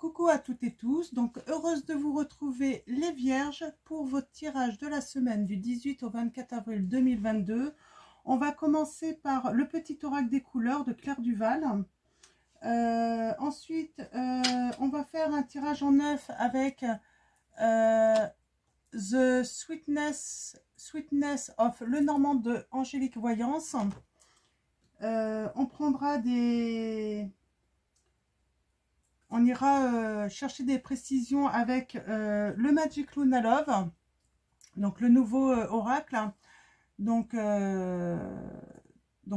coucou à toutes et tous, donc heureuse de vous retrouver les Vierges pour votre tirage de la semaine du 18 au 24 avril 2022. On va commencer par le petit oracle des couleurs de Claire Duval. Ensuite, on va faire un tirage en 9 avec The Sweetness of Lenormand de Angélique Voyance. On prendra des... On ira chercher des précisions avec le Magic Luna Love, donc le nouveau oracle, donc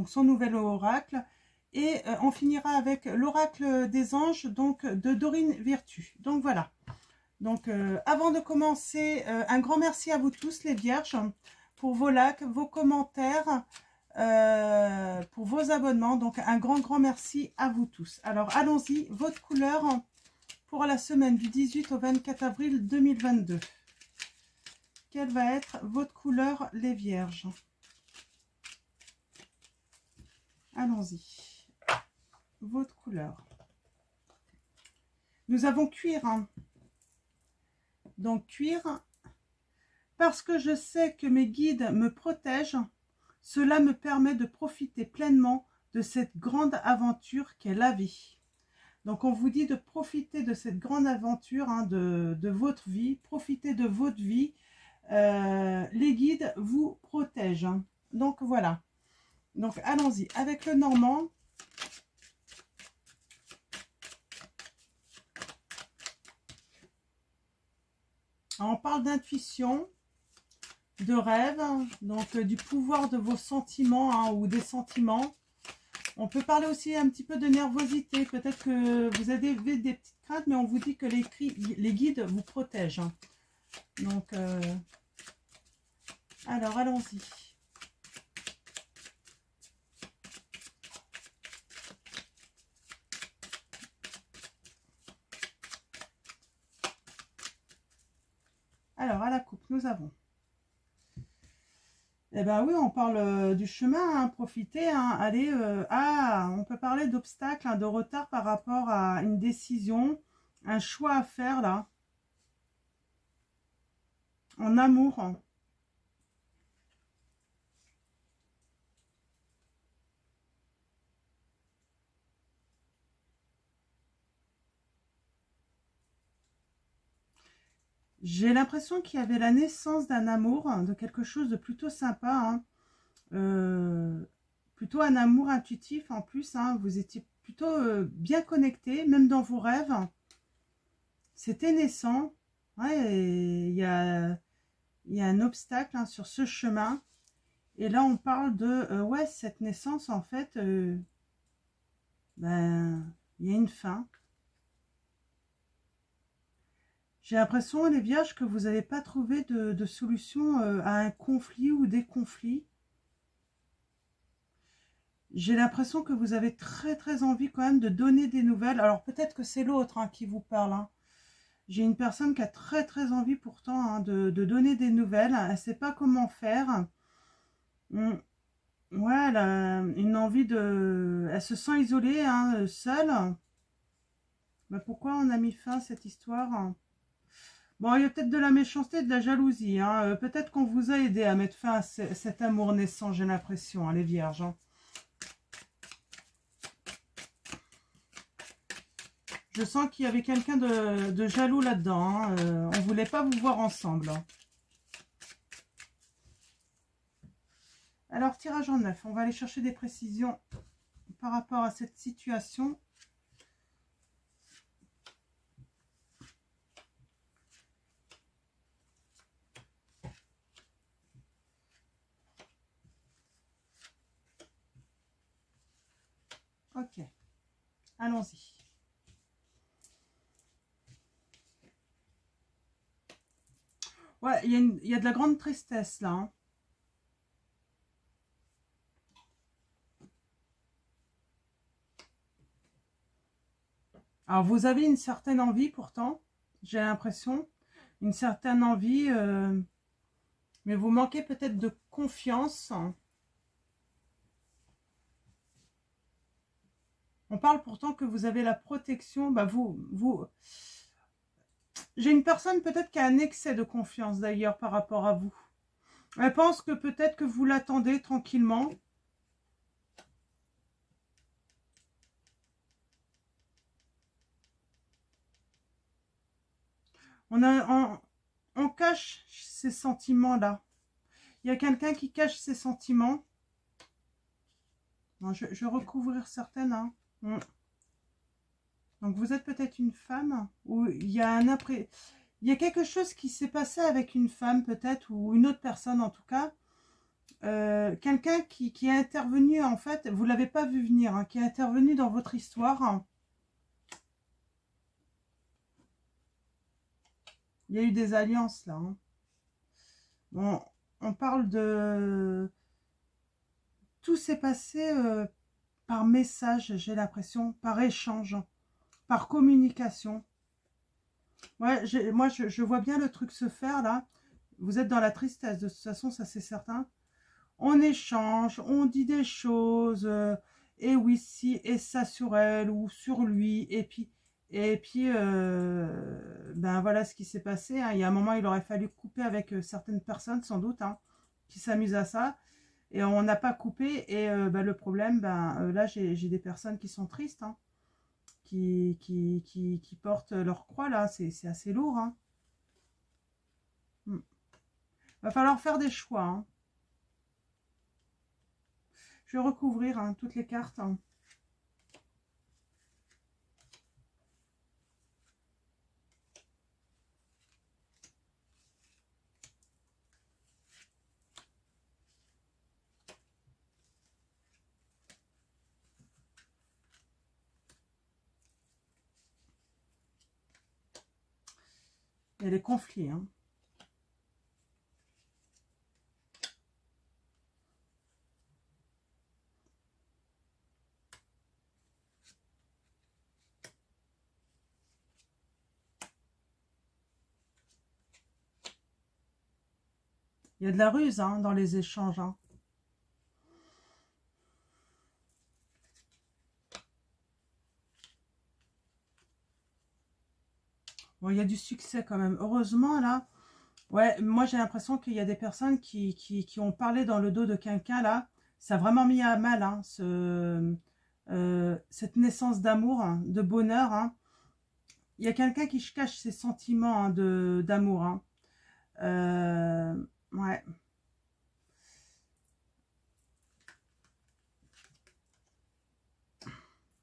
son nouvel oracle, et on finira avec l'oracle des anges, donc de Dorine Virtue. Donc voilà. Donc avant de commencer, un grand merci à vous tous les Vierges pour vos likes, vos commentaires, pour vos abonnements. Donc un grand merci à vous tous. Alors allons-y, votre couleur pour la semaine du 18 au 24 avril 2022. Quelle va être votre couleur les Vierges? Allons-y, votre couleur. Nous avons cuir, hein. Donc cuir, parce que je sais que mes guides me protègent, cela me permet de profiter pleinement de cette grande aventure qu'est la vie. Donc on vous dit de profiter de cette grande aventure, hein, de votre vie, profitez de votre vie. Les guides vous protègent, hein. Donc voilà. Donc allons-y avec le Normand. On parle d'intuition, de rêve, donc du pouvoir de vos sentiments, hein, ou des sentiments. On peut parler aussi un petit peu de nervosité. Peut-être que vous avez des petites craintes, mais on vous dit que les guides vous protègent. Donc, alors allons-y. Alors, à la coupe, nous avons... Eh bien oui, on parle du chemin, hein, profiter, hein, aller... on peut parler d'obstacles, hein, de retard par rapport à une décision, un choix à faire, là. En amour. J'ai l'impression qu'il y avait la naissance d'un amour, hein, de quelque chose de plutôt sympa, hein. Plutôt un amour intuitif en plus, hein. Vous étiez plutôt bien connecté, même dans vos rêves. C'était naissant. Ouais, il y a un obstacle, hein, sur ce chemin. Et là, on parle de ouais, cette naissance, en fait, ben, il y a une fin. J'ai l'impression, les Vierges, que vous n'allez pas trouver de solution à un conflit ou des conflits. J'ai l'impression que vous avez très envie quand même de donner des nouvelles. Alors peut-être que c'est l'autre, hein, qui vous parle, hein. J'ai une personne qui a très envie pourtant, hein, de donner des nouvelles. Elle ne sait pas comment faire. Ouais, elle a une envie de... Elle se sent isolée, hein, seule. Mais pourquoi on a mis fin à cette histoire? Bon, il y a peut-être de la méchanceté et de la jalousie, hein. Peut-être qu'on vous a aidé à mettre fin à cet amour naissant, j'ai l'impression, hein, les Vierges, hein. Je sens qu'il y avait quelqu'un de jaloux là-dedans, hein. On ne voulait pas vous voir ensemble, hein. Alors, tirage en 9. On va aller chercher des précisions par rapport à cette situation. Ok. Allons-y. Ouais, il y a de la grande tristesse là, hein. Alors, vous avez une certaine envie pourtant, j'ai l'impression. Une certaine envie, mais vous manquez peut-être de confiance. On parle pourtant que vous avez la protection. Bah J'ai une personne peut-être qui a un excès de confiance d'ailleurs par rapport à vous. Elle pense que peut-être que vous l'attendez tranquillement. On cache ces sentiments-là. Il y a quelqu'un qui cache ses sentiments. Bon, je vais recouvrir certaines. Hein. Donc vous êtes peut-être une femme ou il y a il y a quelque chose qui s'est passé avec une femme peut-être ou une autre personne en tout cas. Quelqu'un qui est intervenu en fait, vous l'avez pas vu venir, hein, qui est intervenu dans votre histoire. Il y a eu des alliances là. Hein. Bon, on parle de... Tout s'est passé par message, j'ai l'impression, par échange, par communication. Ouais, moi je vois bien le truc se faire là. Vous êtes dans la tristesse, de toute façon, ça c'est certain. On échange, on dit des choses, et oui, si, et ça sur elle ou sur lui, et puis ben voilà ce qui s'est passé. Hein. Il y a un moment, il aurait fallu couper avec certaines personnes, sans doute, hein, qui s'amusent à ça, et on n'a pas coupé, et ben, le problème, là, j'ai des personnes qui sont tristes, hein, qui portent leur croix, là, c'est assez lourd. Hein. Va falloir faire des choix, hein. Je vais recouvrir hein, toutes les cartes. Hein. Il y a des conflits. Hein. Il y a de la ruse hein, dans les échanges. Hein. Bon, il y a du succès quand même. Heureusement, là, ouais, moi j'ai l'impression qu'il y a des personnes qui ont parlé dans le dos de quelqu'un, là. Ça a vraiment mis à mal hein, cette naissance d'amour, hein, de bonheur. Hein. Il y a quelqu'un qui cache ses sentiments hein, d'amour. Hein. Ouais.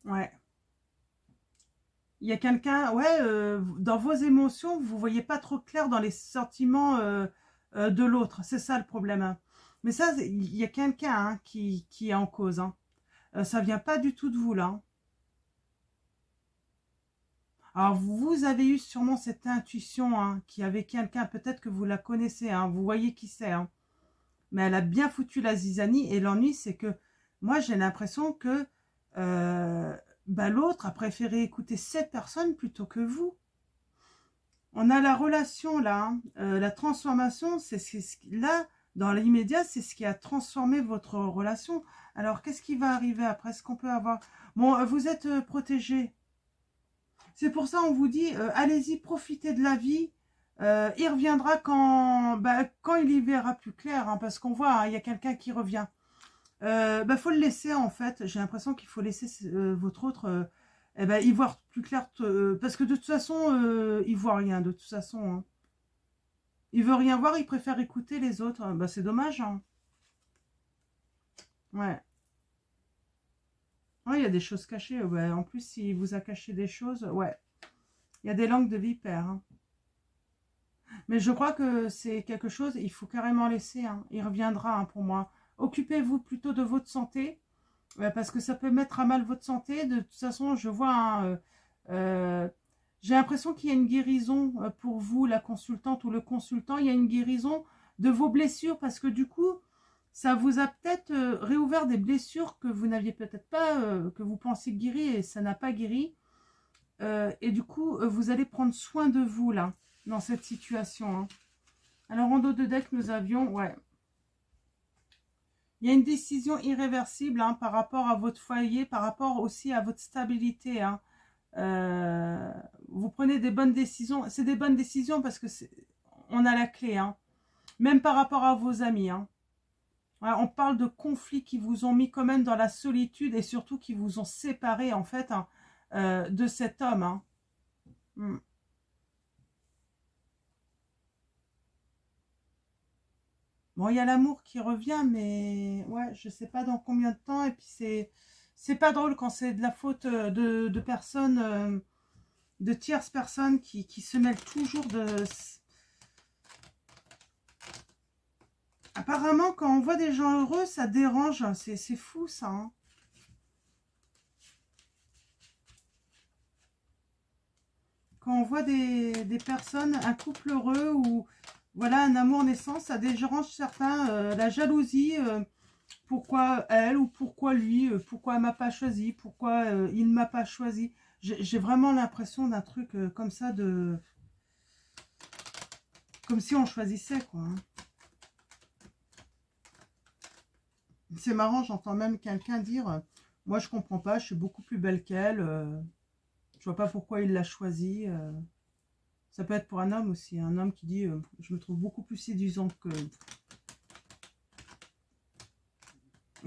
Ouais. Il y a quelqu'un, ouais, dans vos émotions, vous ne voyez pas trop clair dans les sentiments de l'autre. C'est ça le problème. Hein. Mais ça, il y a quelqu'un hein, qui est en cause. Hein. Ça vient pas du tout de vous, là. Hein. Alors, vous avez eu sûrement cette intuition hein, qu'il y avait quelqu'un, peut-être que vous la connaissez, hein, vous voyez qui c'est. Hein. Mais elle a bien foutu la zizanie. Et l'ennui, c'est que moi, j'ai l'impression que l'autre a préféré écouter cette personne plutôt que vous. On a la relation là, hein, la transformation, là, dans l'immédiat, c'est ce qui a transformé votre relation. Alors, qu'est-ce qui va arriver après? Est-ce qu'on peut avoir... Bon, vous êtes protégé. C'est pour ça on vous dit, allez-y, profitez de la vie. Il reviendra quand il y verra plus clair, hein, parce qu'on voit, hein, il y a quelqu'un qui revient. Faut le laisser en fait. J'ai l'impression qu'il faut laisser votre autre y voir plus clair. Parce que de toute façon, il voit rien de toute façon. Hein. Il veut rien voir, il préfère écouter les autres. C'est dommage. Hein. Ouais. Ouais, il y a des choses cachées. Ouais. En plus, s'il vous a caché des choses, ouais. Il y a des langues de vipère. Hein. Mais je crois que c'est quelque chose, il faut carrément laisser. Hein. Il reviendra hein, pour moi. Occupez-vous plutôt de votre santé. Parce que ça peut mettre à mal votre santé. De toute façon, je vois... Hein, j'ai l'impression qu'il y a une guérison pour vous, la consultante ou le consultant. Il y a une guérison de vos blessures. Parce que du coup, ça vous a peut-être réouvert des blessures que vous n'aviez peut-être pas, que vous pensiez guérir et ça n'a pas guéri. Et du coup, vous allez prendre soin de vous, là, dans cette situation. Hein. Alors, en dos de deck, nous avions, ouais, Il y a une décision irréversible hein, par rapport à votre foyer, par rapport aussi à votre stabilité. Hein. Vous prenez des bonnes décisions. C'est des bonnes décisions parce que on a la clé. Hein. Même par rapport à vos amis. Hein. Ouais, on parle de conflits qui vous ont mis quand même dans la solitude et surtout qui vous ont séparé en fait hein, de cet homme. Hein. Hmm. Bon, il y a l'amour qui revient, mais ouais, je sais pas dans combien de temps. Et puis c'est pas drôle quand c'est de la faute de personnes, de tierces personnes qui se mêlent toujours de. Apparemment, quand on voit des gens heureux, ça dérange. C'est fou ça. Hein. Quand on voit des personnes, un couple heureux ou voilà un amour naissant, ça dérange certains. La jalousie. Pourquoi elle ou pourquoi lui, pourquoi elle m'a pas choisi, pourquoi il ne m'a pas choisi. J'ai vraiment l'impression d'un truc comme ça, comme si on choisissait, quoi. Hein. C'est marrant, j'entends même quelqu'un dire, moi je comprends pas, je suis beaucoup plus belle qu'elle, je vois pas pourquoi il l'a choisi. Ça peut être pour un homme aussi, un homme qui dit, je me trouve beaucoup plus séduisante que...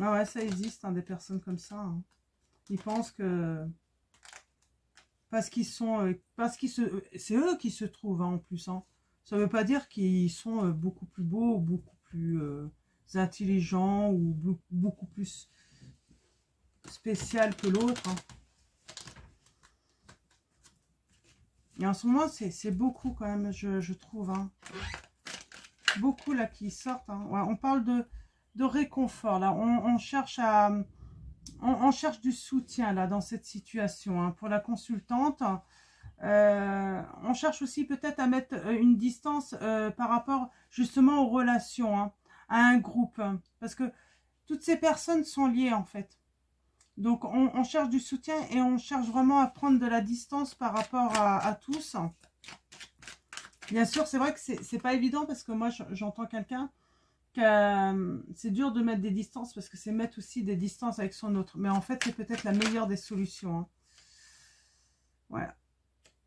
Ah ouais, ça existe, hein, des personnes comme ça. Hein. Ils pensent que... Parce qu'ils sont... c'est eux qui se trouvent, hein, en plus. Hein. Ça veut pas dire qu'ils sont beaucoup plus beaux, ou beaucoup plus intelligents, ou beaucoup plus spécial que l'autre. Hein. Et en ce moment, c'est beaucoup quand même, je trouve. Hein. Beaucoup là qui sortent. Hein. Ouais, on parle de réconfort. Là, on cherche à... On cherche du soutien là dans cette situation hein, pour la consultante. On cherche aussi peut-être à mettre une distance par rapport justement aux relations, hein, à un groupe. Hein, parce que toutes ces personnes sont liées en fait. Donc on cherche du soutien et on cherche vraiment à prendre de la distance par rapport à tous. Bien sûr, c'est vrai que c'est pas évident parce que moi j'entends quelqu'un c'est dur de mettre des distances parce que c'est mettre aussi des distances avec son autre. Mais en fait, c'est peut-être la meilleure des solutions. Hein. Voilà.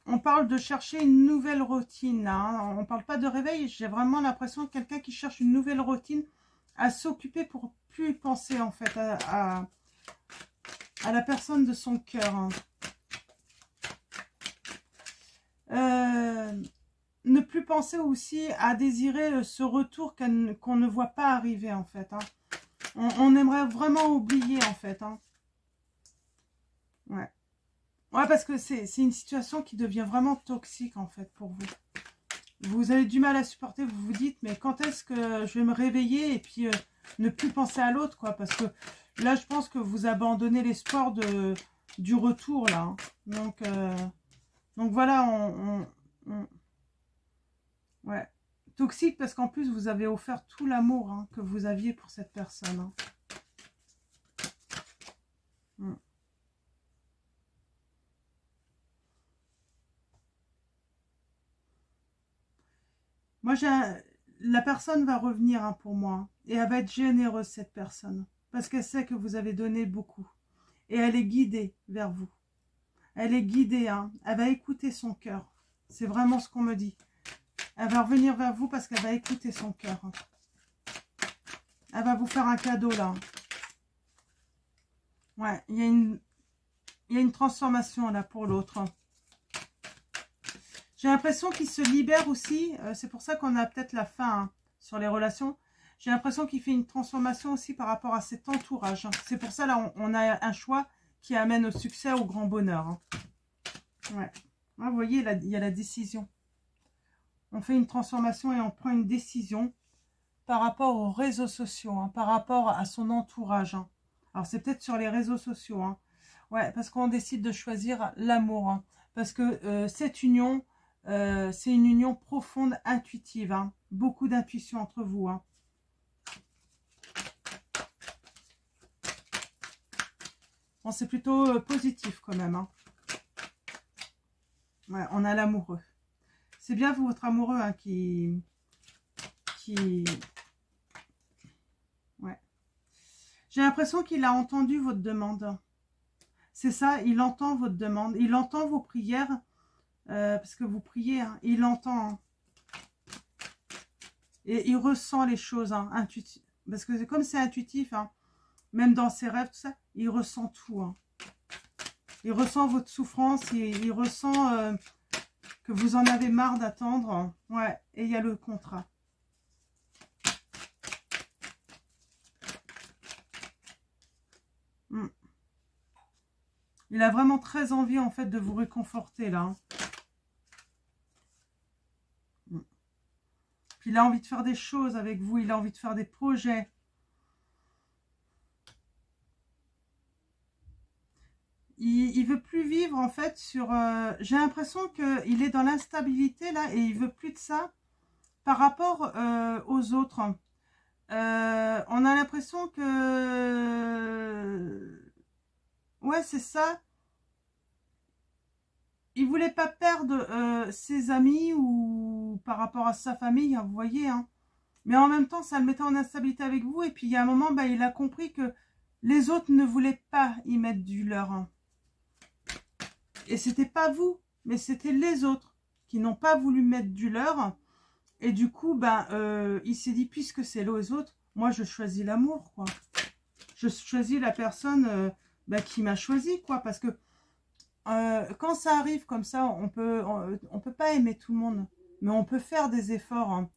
On parle de chercher une nouvelle routine. Hein. On ne parle pas de réveil. J'ai vraiment l'impression de quelqu'un qui cherche une nouvelle routine à s'occuper pour plus penser en fait à la personne de son cœur. Hein. Ne plus penser aussi à désirer ce retour qu'on ne voit pas arriver en fait. Hein. On aimerait vraiment oublier en fait. Hein. Ouais. Ouais, parce que c'est une situation qui devient vraiment toxique en fait pour vous. Vous avez du mal à supporter, vous vous dites mais quand est-ce que je vais me réveiller et puis ne plus penser à l'autre quoi. Parce que là je pense que vous abandonnez l'espoir du retour là. Hein. Donc voilà, ouais. Toxique parce qu'en plus vous avez offert tout l'amour hein, que vous aviez pour cette personne. Hein. Moi, la personne va revenir hein, pour moi. Et elle va être généreuse, cette personne. Parce qu'elle sait que vous avez donné beaucoup. Et elle est guidée vers vous. Elle est guidée. Hein. Elle va écouter son cœur. C'est vraiment ce qu'on me dit. Elle va revenir vers vous parce qu'elle va écouter son cœur. Hein. Elle va vous faire un cadeau, là. Ouais, il y a une transformation, là, pour l'autre. Hein. J'ai l'impression qu'il se libère aussi. C'est pour ça qu'on a peut-être la fin hein, sur les relations. J'ai l'impression qu'il fait une transformation aussi par rapport à cet entourage. Hein. C'est pour ça, là, on a un choix qui amène au succès, au grand bonheur. Hein. Ouais. Là, vous voyez, là, il y a la décision. On fait une transformation et on prend une décision par rapport aux réseaux sociaux, hein, par rapport à son entourage. Hein. Alors, c'est peut-être sur les réseaux sociaux. Hein. Ouais, parce qu'on décide de choisir l'amour. Hein. Parce que cette union... c'est une union profonde, intuitive. Hein. Beaucoup d'intuition entre vous. Hein. Bon, c'est plutôt positif quand même. Hein. Ouais, on a l'amoureux. C'est bien vous, votre amoureux hein, qui... Ouais. J'ai l'impression qu'il a entendu votre demande. C'est ça, il entend votre demande. Il entend vos prières. Parce que vous priez, hein, il entend. Hein. Et il ressent les choses, hein, intuitif. Parce que comme c'est intuitif, hein, même dans ses rêves, tout ça, il ressent tout. Hein. Il ressent votre souffrance, il ressent que vous en avez marre d'attendre. Ouais, et il y a le contrat. Il a vraiment très envie, en fait, de vous réconforter, là. Hein. Puis il a envie de faire des choses avec vous, il a envie de faire des projets. Il veut plus vivre, en fait, sur... j'ai l'impression qu'il est dans l'instabilité, là, et il veut plus de ça par rapport aux autres. On a l'impression que... Ouais, c'est ça. Il voulait pas perdre ses amis ou par rapport à sa famille, hein, vous voyez. Hein. Mais en même temps, ça le mettait en instabilité avec vous. Et puis, il y a un moment, bah, il a compris que les autres ne voulaient pas y mettre du leur. Hein. Et c'était pas vous, mais c'était les autres qui n'ont pas voulu mettre du leur. Et du coup, ben, il s'est dit, puisque c'est les autres, moi, je choisis l'amour, quoi. Je choisis la personne qui m'a choisi, quoi. Parce que quand ça arrive comme ça, on peut pas aimer tout le monde. Mais on peut faire des efforts. Hein.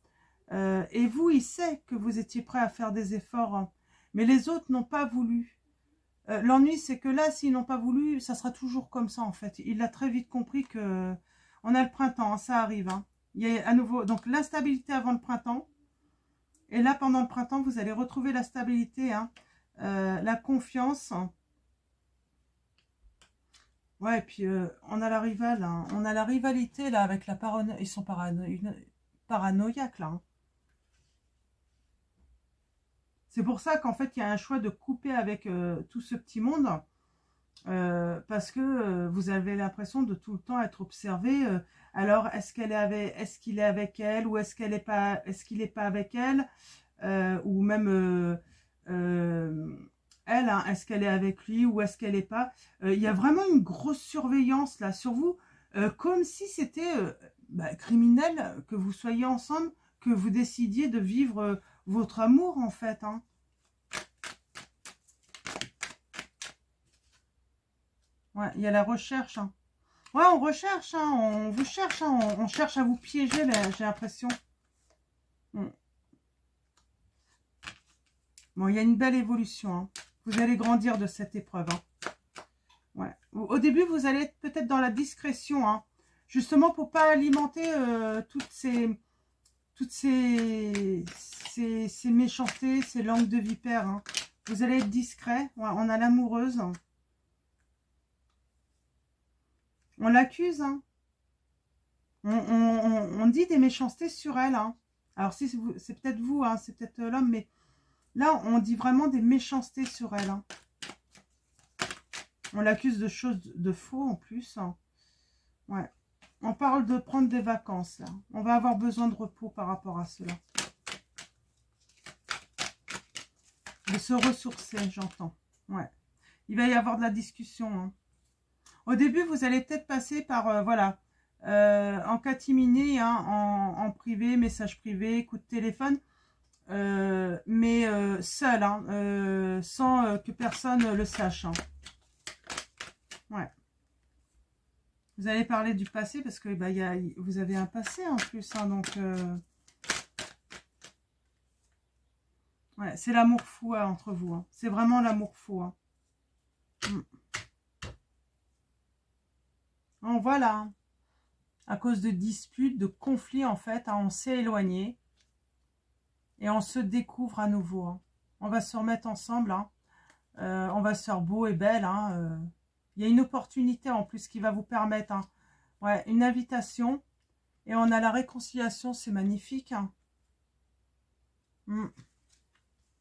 Et vous, il sait que vous étiez prêt à faire des efforts. Hein. Mais les autres n'ont pas voulu. L'ennui, c'est que là, s'ils n'ont pas voulu, ça sera toujours comme ça, en fait. Il a très vite compris que on a le printemps, hein, ça arrive. Hein. Il y a à nouveau donc l'instabilité avant le printemps. Et là, pendant le printemps, vous allez retrouver la stabilité, hein, la confiance. Ouais, et puis on a la rivale, hein. On a la rivalité là avec la parano. Ils sont paranoïaques là. Hein. C'est pour ça qu'en fait, il y a un choix de couper avec tout ce petit monde. Parce que vous avez l'impression de tout le temps être observé. Alors, est-ce qu'il est avec elle ou est-ce qu'il n'est pas avec elle ou même elle, hein, est-ce qu'elle est avec lui ou est-ce qu'elle n'est pas. Il y a vraiment une grosse surveillance là sur vous, comme si c'était criminel que vous soyez ensemble, que vous décidiez de vivre votre amour en fait. Hein. Ouais, il y a la recherche. Hein. Ouais, on recherche, hein, on vous cherche, hein, on cherche à vous piéger, j'ai l'impression. Bon, il y a une belle évolution. Hein. Vous allez grandir de cette épreuve. Hein. Ouais. Au début, vous allez être peut-être dans la discrétion, hein, justement pour pas alimenter toutes ces méchancetés, ces langues de vipère. Hein. Vous allez être discret. Ouais, on a l'amoureuse. On l'accuse. Hein. On dit des méchancetés sur elle. Hein. Alors, si c'est peut-être vous, hein, c'est peut-être l'homme, mais là, on dit vraiment des méchancetés sur elle. Hein. On l'accuse de choses de faux en plus. Hein. Ouais. On parle de prendre des vacances. Là. On va avoir besoin de repos par rapport à cela. De se ressourcer, j'entends. Ouais. Il va y avoir de la discussion. Hein. Au début, vous allez peut-être passer par, voilà, en catimini, hein, en privé, message privé, coup de téléphone, mais seul, hein, sans que personne le sache. Hein. Ouais. Vous allez parler du passé parce que bah, vous avez un passé en plus, hein, donc ouais, c'est l'amour fou hein, entre vous. Hein. C'est vraiment l'amour fou. Hein. Donc, voilà. À cause de disputes, de conflits, en fait, hein, on s'est éloigné. Et on se découvre à nouveau. Hein. On va se remettre ensemble. Hein. On va se faire beau et belle. Hein. Il y a une opportunité en plus qui va vous permettre. Hein. Ouais, une invitation. Et on a la réconciliation. C'est magnifique. Hein.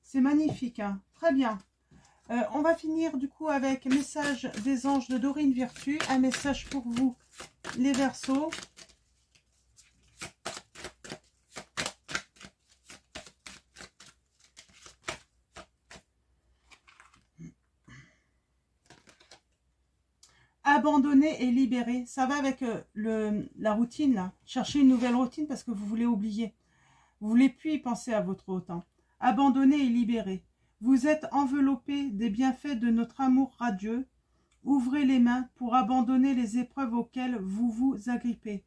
C'est magnifique. Hein. Très bien. On va finir du coup avec message des anges de Dorine Virtue. Un message pour vous, les Verseaux. abandonner et libérer. Ça va avec la routine, là. Cherchez une nouvelle routine parce que vous voulez oublier. Vous voulez plus y penser à votre autant. Abandonner et libérer. Vous êtes enveloppé des bienfaits de notre amour radieux. Ouvrez les mains pour abandonner les épreuves auxquelles vous vous agrippez.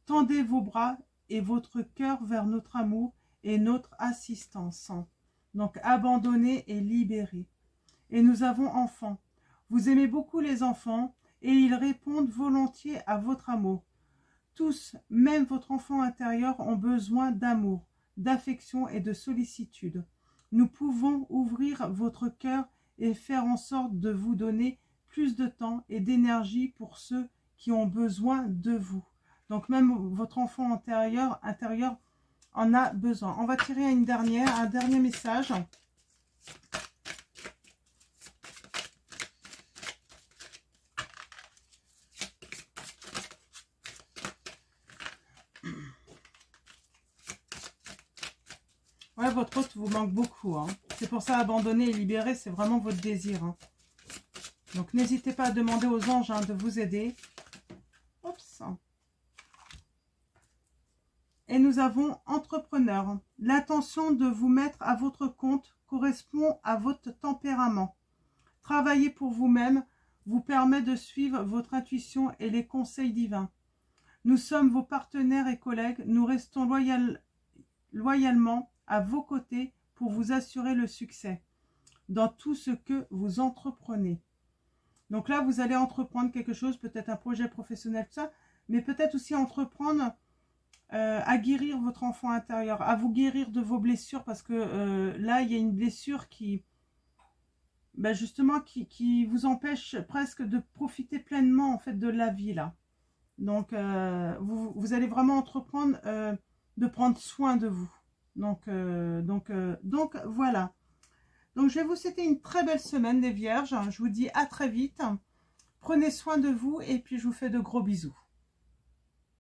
Tendez vos bras et votre cœur vers notre amour et notre assistance. Donc, abandonner et libérer. Et nous avons enfants. Vous aimez beaucoup les enfants et ils répondent volontiers à votre amour. Tous, même votre enfant intérieur, ont besoin d'amour, d'affection et de sollicitude. Nous pouvons ouvrir votre cœur et faire en sorte de vous donner plus de temps et d'énergie pour ceux qui ont besoin de vous. Donc même votre enfant intérieur en a besoin. On va tirer un dernier message. Ouais, votre hôte vous manque beaucoup. Hein. C'est pour ça, abandonner et libérer, c'est vraiment votre désir. Hein. Donc, n'hésitez pas à demander aux anges de vous aider. Oups. Et nous avons entrepreneur. L'intention de vous mettre à votre compte correspond à votre tempérament. Travailler pour vous-même vous permet de suivre votre intuition et les conseils divins. Nous sommes vos partenaires et collègues. Nous restons loyalement à vos côtés pour vous assurer le succès dans tout ce que vous entreprenez. Donc là, vous allez entreprendre quelque chose, peut-être un projet professionnel, tout ça, mais peut-être aussi entreprendre à guérir votre enfant intérieur, à vous guérir de vos blessures, parce que là, il y a une blessure qui, justement, qui vous empêche presque de profiter pleinement, en fait, de la vie, là. Donc, vous allez vraiment entreprendre de prendre soin de vous. Donc voilà. Donc, je vais vous souhaiter une très belle semaine, les Vierges. Je vous dis à très vite. Prenez soin de vous et puis je vous fais de gros bisous.